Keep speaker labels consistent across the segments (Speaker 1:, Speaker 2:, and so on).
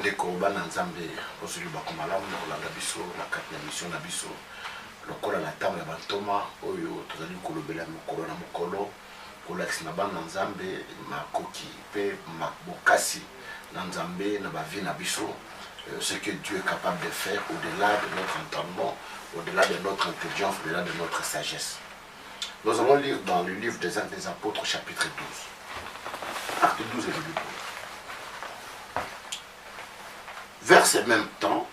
Speaker 1: bandeko bana nzambe ozuli bakomalamu na kolanda biso na kati ya mission na biso lokola la table ya bantoma oyo tozali kolobela mokolo na mokolo kolakisa na bana nzambe makoki pe bokasi na nzambe na bavi na biso ce que Dieu est capable de faire au-delà de notre entendement, au-delà de notre intelligence, au-delà de notre sagesse. Nous allons lire dans le livre des Actes des Apôtres, chapitre 12. Acte 12 est le livre. Vers ce même temps,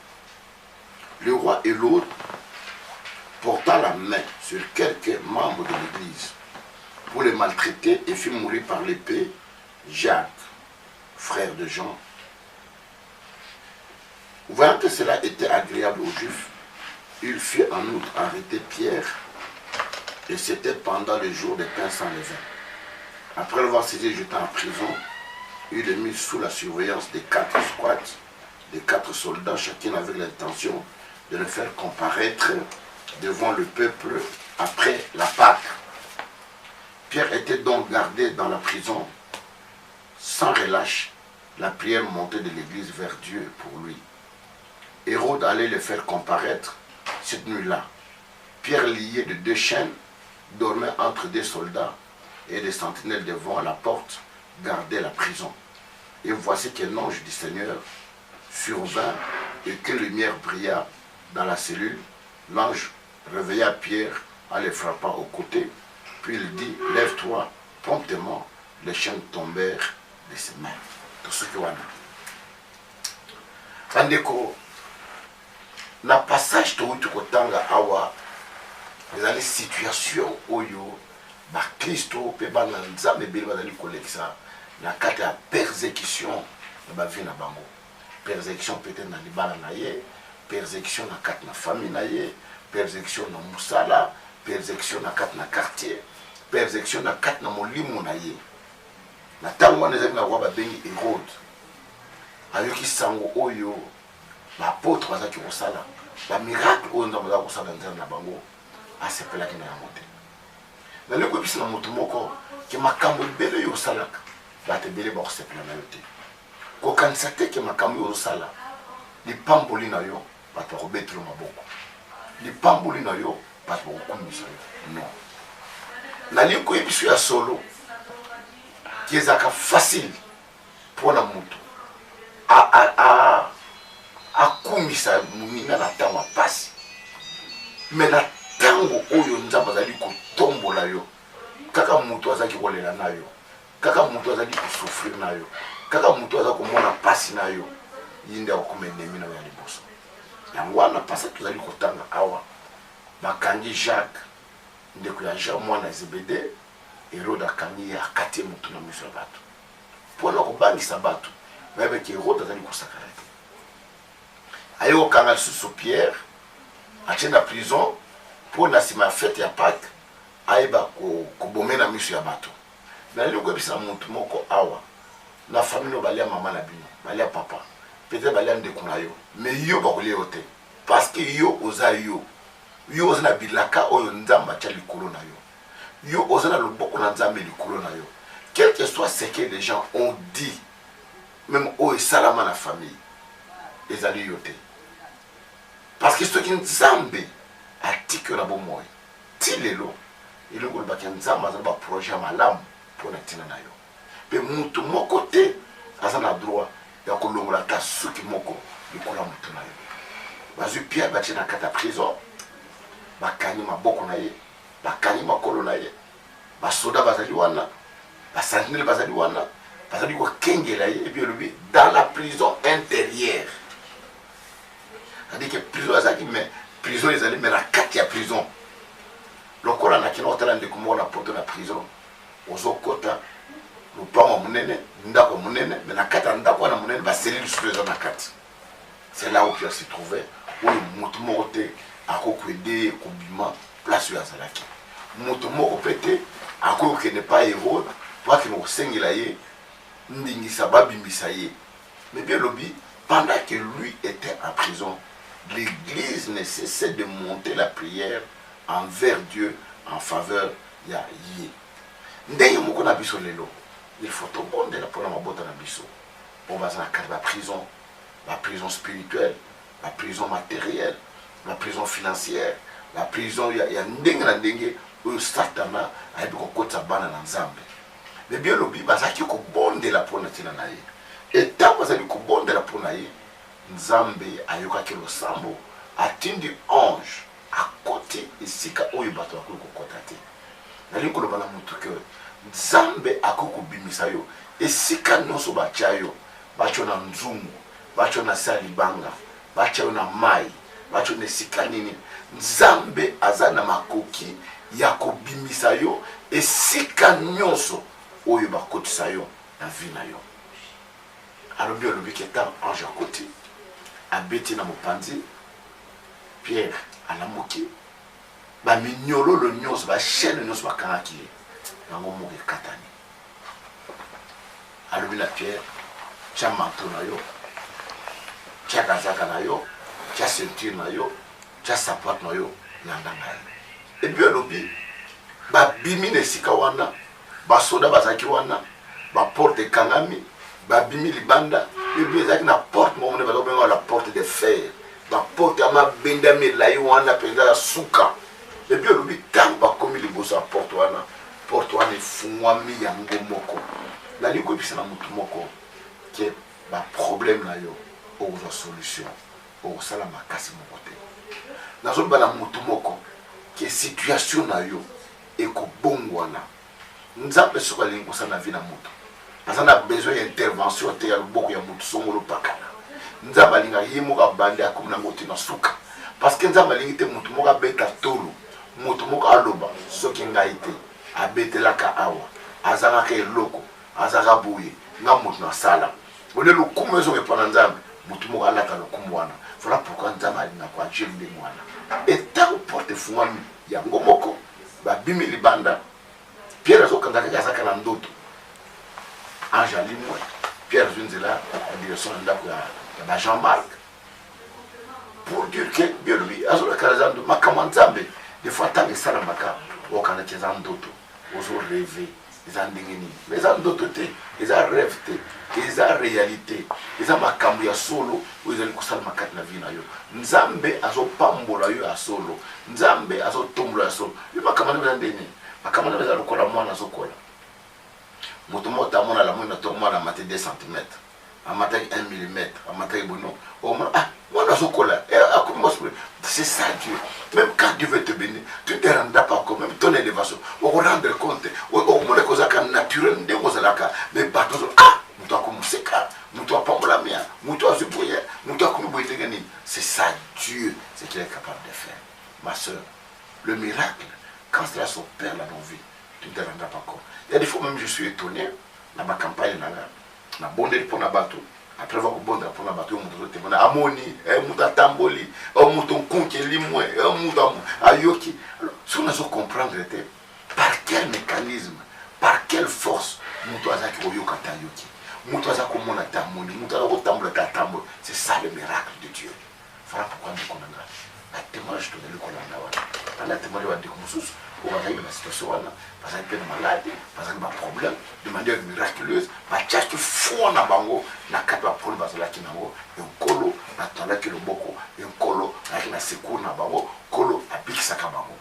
Speaker 1: le roi Hérode porta la main sur quelques membres de l'Église pour les maltraiter et fit mourir par l'épée Jacques, frère de Jean. Voyant que cela était agréable aux Juifs, il fit en outre arrêter Pierre, et c'était pendant le jour des pains sans levain. Après l'avoir saisi et jeté en prison, il est mis sous la surveillance des 4 squads, des 4 soldats, chacun avec l'intention de le faire comparaître devant le peuple après la Pâque. Pierre était donc gardé dans la prison sans relâche, la prière montée de l'église vers Dieu pour lui. Hérode allait le faire comparaître cette nuit-là. Pierre, lié de 2 chaînes, dormait entre des soldats et des sentinelles devant la porte, gardait la prison. Et voici qu'un ange du Seigneur survint et que lumière brilla dans la cellule. L'ange réveilla Pierre en le frappant au côté, puis il dit, lève-toi, promptement, les chaînes tombèrent de ses mains. Tout ce que wana. Bandeko, na passage to kotanga awa, ezali situation oyo ba Kristo pe bana nzambe beli bazali kolekisa na kati ya persécution na ba vie na bango. Persécution peut-être na libala na ye, persécution na kati na famille na ye, persécution na musala, persécution na kati na quartier, persécution na kati na molimo na ye. Na tango wana ezali na roi babengi Hérode. Ayoki sango oyo l'apôtre bazaki kosala, ba miracle oyo nzambe bazaki kosala nzambe na bango, asepelaki na yango te. Na leko ebisi na moto moko ke makambo ebele oyo osalaka bato ebele bakosepela na yo te. Kokanisa te ke makambo oyo osala lipamboli na yo bato bakobetela maboko, lipamboli na yo bato bakokumisa yo. Non. Na leko ebiso ya solo ki ezalaka facile mpona moto akumisa moninga na ntango ya pasi, me na ntango oyo nzambe azali kotombola yo, kaka moto azalaki kolela na yo, kaka moto azali kosufrir na yo, kaka moto azali komona pasi na yo, ye nde akokoma enemi na yo ya liboso. Yango wana pasi tozali kotanga awa bakangi Jacques, ndeko ya Jean mwana Zebede, Hérode akangi ye akati motu na miso ya bato mpona kobangisa bato bayebeki Hérode azali kosakana te. Aye kokanga lisusu Pierre atie na prison mpo na nsima ya fete ya Pâque ayeba kobomena miso ya bato. Nali koyebisa motu moko awa na famille oyo balia mama na bino, balia papa, peut-être balia ndeko na yo, mais yo bakolia yo te parce que yo oza yo oza na bilaka oyo nzambe atia likolo na yo, yo oza na loboko na nzambe likolo na yo. Quel que soit ce que les gens ont dit, même oyo esalama na famille ezali yo te, parce que soki nzambe atiki yo na bomoi ti lelo elongo olobaki nzambe azali baprojet ya malamu mpona ntina na yo, mpe mutu moko te aza na droit ya kolongola ata suki moko likolo ya motu na yo. Bazwi Pierre batie na kati ya prison, bakangi maboko na ye, bakangi makolo na ye, basoda bazali wana, basentinele bazali wana, bazali kokengela ye, epi elobi dans la prison intérieure. C'est-à-dire que prison ezalaki, mais prison ezali mais na kati ya prison. Lokola na kina otala ndeko moko na poto na prison, ozokota lopango monene, ndako monene, mais na kati ya ndako wana monene baselile lisusu eza na kati. C'est là où Pierre se trouvait, oyo moto moko te akokwede kobima place oyo azalaki. Moto moko pe te akoki okende pa Hérode po akende kosengela ye ndingisa babimbisa ye. Mais bien lobi, pendant que lui était en prison, l'église ne cessait de monter la prière envers Dieu en faveur ya ye. Ndenge moko na biso lelo, il faut tobondela mpona mabota na biso po baza na kati ya prison, la prison spirituelle, la prison matérielle, la prison financière, la prison ya ndenge na ndenge oyo satana ayebi kokotisa bana na nzambe. Mais bien lobi bazaki kobondela mpona ntina na ye. Etango bazali kobondela mpona ye, nzambe ayokaki losambo atindi ange akoti esika oyo bato bakoki kokota te. Nalingi koloba na mutu ke nzambe akoki kobimisa yo esika nyonso batya yo, batyo na nzungu, batyo na se ya libanga, batya yo na mai, batyo na esika nini. Nzambe aza na makoki ya kobimisa yo esika nyonso oyo bakotisa yo na vie na yo. Alobi olobi ke tan ange akoti abeti na mopanzi, Pierre alamuki, baminyololo nyonso bachaîne nyonso bakangaki ye yango moko ekatani. Alobi na Pierre, tia manteau na yo, tia kazaka na yo, tia ceinture na yo, tia sapato na yo, landa na ye. Ebi alobi babimi na esika wana, basoda bazaki wana, baporte ekangami, babimi libanda. Ebi ezalaki na porte moko mone bazobenga la porte de fer, baporte ya mabende milayi wana mpenza ya suka. Ebi alobi ntango bakomi liboso ya porte wana efungwami yango moko. Nali koyebisa na mutu moko ke baproblème na yo okozwa solution, okosala makasi moko te. Nazoloba na mutu moko ke situation na yo ekobongwana. Nzambe soki alingi kosala na vie na mutu, aza na besoin ya intervention te ya loboko ya mutu songolo pakana. Nzambe alinga ye moko abandi akomi nango te na suka, parce que nzambe alingi te mutu moko abeta tolo, mutu moko aloba soki ngai te abetelaka awa, azangaka eloko, azaka boye nga mutu na sala. Ole lokumu ezo epana nzambe, mutu moko alaka lokumu wana. Voilà pourquoi nzambe alinga kwa ajeli ndenge wana. Etango porte efungwami yango moko, babimi libanda, Pierre azokangaka azaka na ndoto. Ange alimwe, Pierre azwi nzela ya direction na ndako ya Jean-Marc. Pour dire que bien lui azolaka za ndo makambo nzambe, des fois ntango esalamaka okangaki eza ndoto, ozo rêver eza ndenge nini. Mais eza ndoto te, eza rêve te, eza réalité, eza makambo ya solo oyo ezali kosalama kati na vie na yo. Nzambe azopambola yo ya solo, nzambe azotombola ya solo. Yo makambo eza ndenge, makambo eza lokola mwana azokola. Moto moko amona la mwana to mwana amate 2 cm, amate 1 mm, amate bono. Mwana azokola, c'est ça Dieu. Même quand Dieu veut te bénir, tu ne te rendras pas compte, même ton élévation, on va rendre compte, on va causer naturel, mais c'est ça Dieu, ce qu'il est capable de faire. Ma soeur, le miracle, quand cela s'opère dans nos vies, tu ne te rendras pas compte. Il y a des fois même je suis étonné, dans ma campagne, na bonde pour na bateau. Après avoir bonde pour na bateau, on te demande amoni, muta tamboli, muton konke limwe, muta ayoki. Alors, si on a comprendre par quel mécanisme, par quelle force, muto azaki oyoka ta yoki, muto azaki komona ta moni, muto azaki tambola ta tambo, c'est ça le miracle de Dieu. Voilà pourquoi nous connaissons. La témoignage de l'école, la témoignage de Koussous, on va vivre la situation, parce qu'il y a des maladies, parce qu'il y a des problèmes, de manière miraculeuse, parce qu'il y a des fonds dans le bango, na kapa problème parce qu'il y a un colo, na tanda qui le boko, un colo, avec la secours na bango, colo, a pique sa kabango.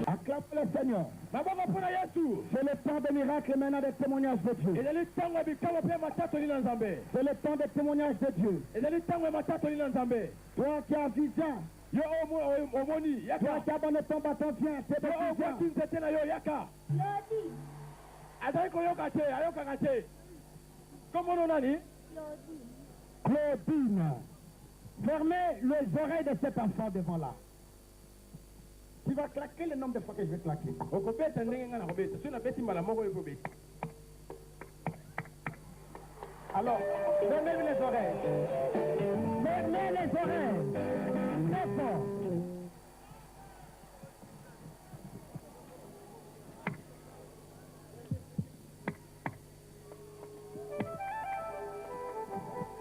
Speaker 2: Acclame le Seigneur. C'est le temps des miracles maintenant des témoignages de Dieu. C'est le temps des témoignages de Dieu. Toi qui as vision, Yo omoni yaka. Toi qui abonne ton bâton viens, c'est bon. Yo voici c'était na yo yaka.
Speaker 3: Lodi.
Speaker 2: Azai ko yo kache, ayo kakache. Comment on a dit? Claudine. Fermez les oreilles de cet enfant devant là. Tu vas claquer le nombre de fois que je vais claquer. Alors, fermez les oreilles. Fermez les oreilles. Très fort.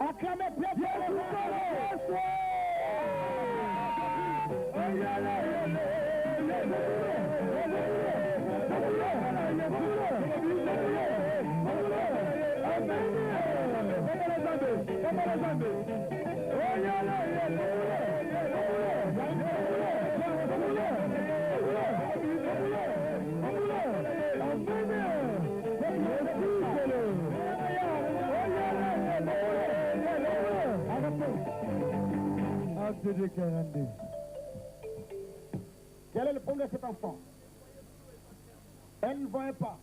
Speaker 2: Acclamez très bien le Quel est le problème de cet enfant? Elle ne voyait pas.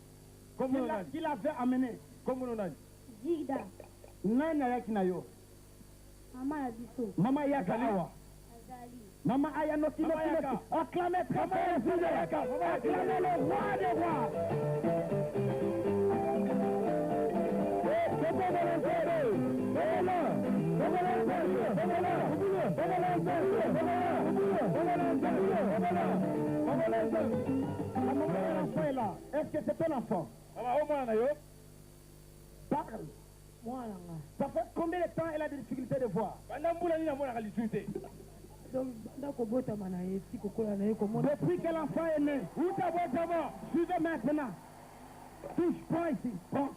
Speaker 2: Qui l'avait amené? Comme on a dit.
Speaker 3: Jigda.
Speaker 2: Nana yakinayo.
Speaker 3: Maman a dit so.
Speaker 2: Maman yakalawa.
Speaker 3: Azali.
Speaker 2: Maman ayanoti. Acclamez très fort. Acclamez le roi des rois. Est-ce que c'est ton enfant? Parle. Ça fait combien de temps elle a des difficultés de voir? Depuis que l'enfant est né. Suivez maintenant. Touche, prends ici. Prends.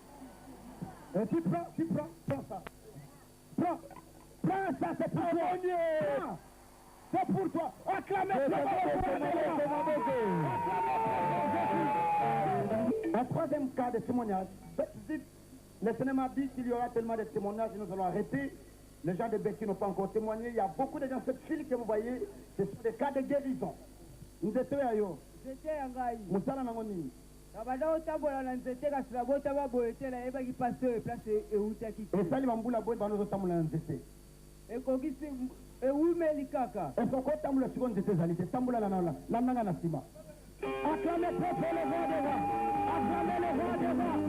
Speaker 2: Tu prends ça. Prends ça, c'est pour toi. C'est pour toi. Acclamez un troisième cas de témoignage. Le Seigneur m'a dit qu'il y aura tellement de témoignages, nous allons arrêter. Les gens de Béki n'ont pas encore témoigné. Il y a beaucoup de gens, cette fille que vous voyez, ce sont des cas de guérison. Nous étions à yo. Moussala Nangoni. Et ça, les bambous boîte dans nos autres moulins d'été. Et pourquoi tu as le second de tes alliés? C'est Tamboula la Nanga Nasima. Acclamez très fort le roi des rois. Acclamez le roi des rois.